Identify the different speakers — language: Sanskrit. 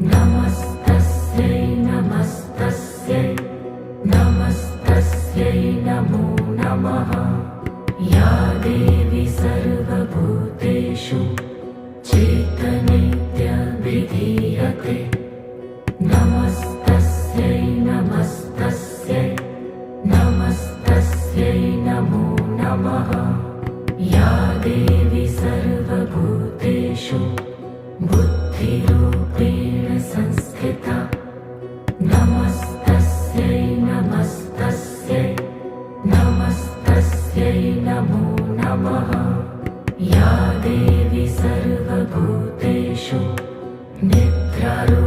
Speaker 1: नमस्तस्यै नमस्तस्यै नमस्तस्यै नमो नमः। या देवी सर्वभूतेषु चेतनेत्यभिधीयते। नमस्तस्यै नमस्तस्यै नमस्तस्यै नमो नमः। या देवी सर्वभूतेषु बुद्धिरूपेण संस्थिता। नमस्तस्यै नमस्तस्यै नमस्तस्यै नमो नमः। या देवी सर्वभूतेषु निद्रारूपेण